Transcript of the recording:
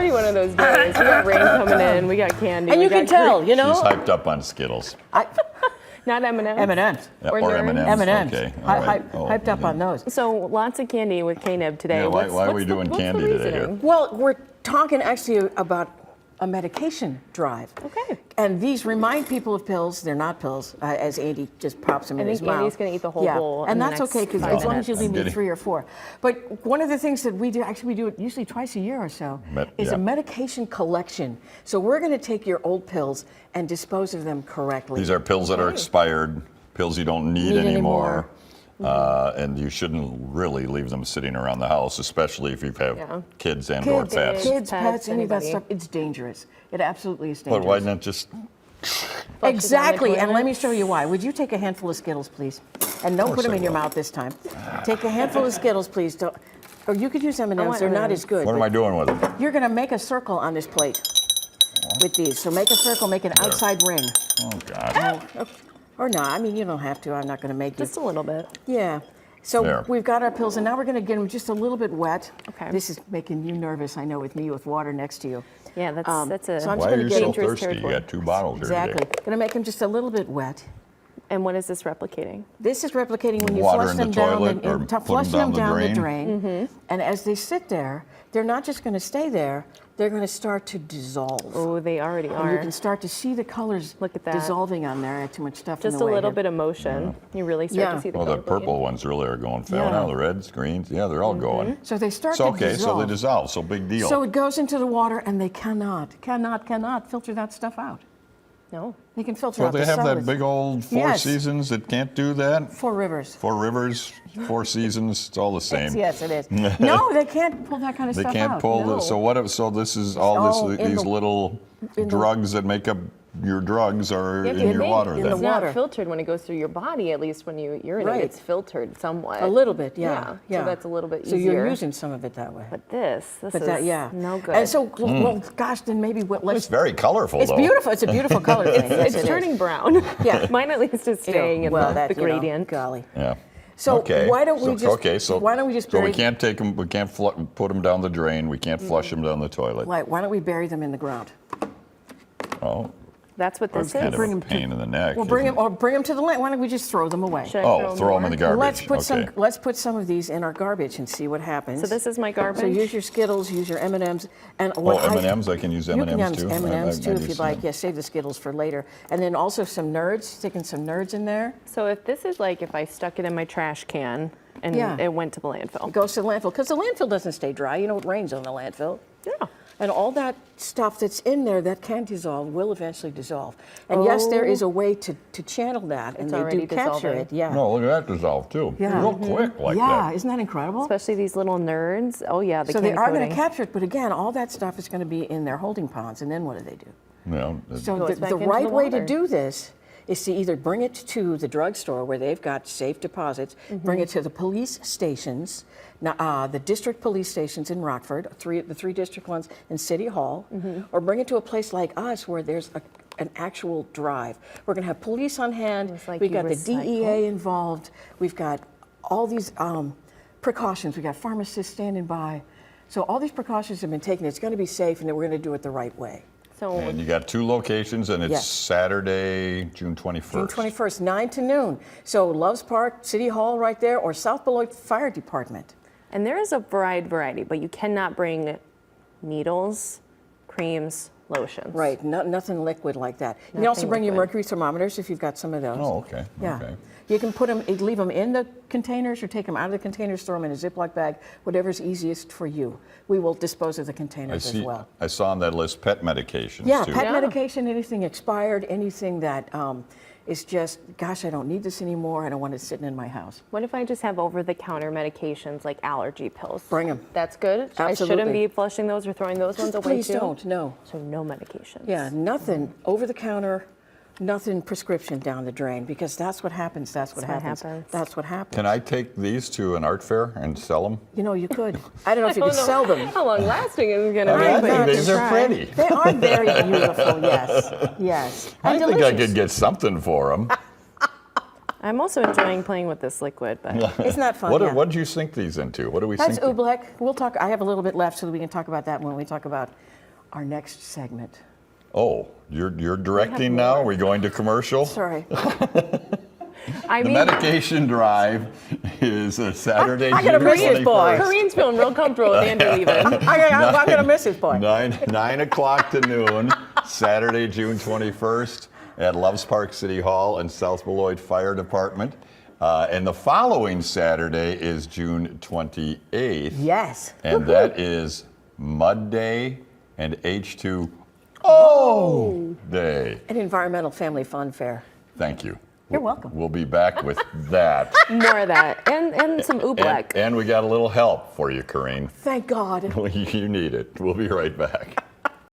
be one of those days. We got rain coming in. We got candy. And you can tell, you know. She's hyped up on Skittles. Not M&M's. M&M's. Yeah, Or or Nerds. M&Ms. M&Ms. Okay. all right. Hyped up on those. So lots of candy with KNIB today. Yeah, why are we doing candy today here? Well, we're talking actually about a medication drive. Okay. And these remind people of pills. They're not pills, as Andy just pops them in his mouth. Andy's going to eat the whole bowl. And that's okay, because as long as you leave me minutes. 3 or 4. But one of the things that we do, actually we do it usually twice a year or so, is a medication collection. So we're going to take your old pills and dispose of them correctly. These are pills that are expired, pills you don't need anymore. And you shouldn't really leave them sitting around the house, especially if you have kids and or pets. Kids, pets, any of that anybody. stuff. It's dangerous. It absolutely is dangerous. But why not just... Exactly, and let me show you why. Would you take a handful of Skittles, please? And don't put them in your mouth this time. Take a handful of Skittles, please. Don't, or you could use M&Ms. They're not as good. What am I doing with them? You're going to make a circle on this plate with these. So make a circle, make an outside ring. Oh, God. Or not. I mean, you don't have to. I'm not going to make you. Just a little bit. Yeah. So There. we've got our pills, and now we're going to get them just a little bit wet. Okay. This is making you nervous, I know, with me with water next to you. Yeah, that's a so I'm Why are gonna you get so dangerous thirsty? You territory. got 2 bottles here Exactly. today. Going to make them just a little bit wet. And what is this replicating? This is replicating when you Water flush in them the down, toilet or put them flushing down them the down the drain. drain. And as they sit there, they're not just going to stay there. They're going to start to dissolve. Oh, they already And are. you can start to see the colors Look at that. dissolving on there. I had too much stuff in Just the a way little here. bit of motion. You really start to see the Well, the color purple ones really are going fast. Yeah. Now the reds, greens, yeah, they're all going. So they start So, to okay, dissolve. so they dissolve, so big deal. So it goes into the water, and they cannot filter that stuff out. No. They can filter So out they the have that solids. big old Four Yes. Seasons that can't do that? 4 Rivers. 4 Rivers, 4 Seasons, it's all the same. Yes, it is. No, they can't pull that kind of They stuff can't out. pull no. this. So what? So this is all all this. in These the- little drugs that make up your drugs are in your water. in Then. the It's water. not filtered when it goes through your body, at least when you urinate. Right. It's filtered somewhat. A little bit, yeah. So that's a little bit So easier. you're using some of it that way. But this is no good. And so, well, gosh, then maybe let's. It's very colorful, It's though. beautiful. It's a beautiful color thing. Yes, it's it is. turning brown. Yeah. Mine at least is staying in well, the that, gradient. Golly. Yeah. So okay. why don't we just? Okay, so why don't we just So bury? we can't take them. We can't put them down the drain. We can't flush them down the toilet. Why don't we bury them in the ground? Oh, That's what this that's kind is. of Bring a 'em to- pain in the neck. Well, bring isn't them to the land. Why don't we just throw them away? Should I Oh, throw them in the garbage. Let's put okay. let's put some of these in our garbage and see what happens. So this is my garbage. So use your Skittles, use your M&Ms, and Oh, M&Ms. I can use You M&Ms can too. use M&Ms too I if use you'd like. them. Yeah, save the Skittles for later, and then also some Nerds. Sticking some Nerds in there. So if this is like if I stuck it in my trash can and Yeah. it went to the landfill. It goes to the landfill because the landfill doesn't stay dry. You know, it rains on the landfill. Yeah. And all that stuff that's in there that can dissolve will eventually dissolve. And yes, there is a way to channel that, and It's they already do capture dissolving. it. Yeah. No, look at that dissolve too. Yeah. Real quick like yeah, that. isn't that incredible? Especially these little nerds. Oh yeah, the So they candy are going coating. to capture it, but again, all that stuff is going to be in their holding ponds, and then what do? Yeah. So Goes the back into right the way to water. do this is to either bring it to the drugstore where they've got safe deposits, bring it to the police stations, the district police stations in Rockford, the 3 district ones in City Hall, or bring it to a place like us where there's an actual drive. We're going to have police on hand. It's like We've you got the recycle. DEA involved. We've got all these precautions. We've got pharmacists standing by. So all these precautions have been taken. It's going to be safe, and we're going to do it the right way. So And you got 2 locations, and it's Yes. Saturday, June 21st. June 21st, 9 to noon. So Loves Park, City Hall right there, or South Beloit Fire Department. and there is a variety, but you cannot bring needles, creams, lotions. Right, nothing liquid like that. You can also Nothing bring your liquid. mercury thermometers if you've got some of those. Oh, okay. Yeah. Okay. You can put them, leave them in the containers or take them out of the containers, throw them in a Ziploc bag, whatever's easiest for you. We will dispose of the containers as well. I saw on that list pet medications Yeah, too. pet medication, anything expired, anything that is just, gosh, I don't need this anymore. I don't want it sitting in my house. What if I just have over-the-counter medications like allergy pills? Bring 'em. That's good? I shouldn't Absolutely. be flushing those or throwing those ones away Please too? don't, no. So no medications. Yeah, nothing over the counter, nothing prescription down the drain, because that's what happens. That's what happens. That's what happens. Can I take these to an art fair and sell them? You know, you could. I don't know if you could sell them. How long lasting is it going to I be? mean, I but think you these can are try. pretty. They are very beautiful, yes. Yes. I And think I delicious. could get something for them. I'm also enjoying playing with this liquid, but It's not fun. What yeah. did you sink these into? What do we That's sink? oobleck. We'll talk. I have a little bit left, so that we can talk about that when we talk about our next segment. Oh, you're directing now? Are we going to commercial? Sorry. I The mean, medication drive is a Saturday, I gotta June miss this boy. 21st. Kareen's feeling real comfortable with Andy leaving. I'm going to miss this boy. 9 o'clock to noon, Saturday, June 21st at Loves Park City Hall and South Beloit Fire Department. And the following Saturday is June 28th. Yes. And that is Mud Day and H2O Day. An environmental family fun fair. Thank you. You're welcome. We'll be back with that. More of that, and some oobleck. And we got a little help for you, Corrine. Thank God. You need it. We'll be right back.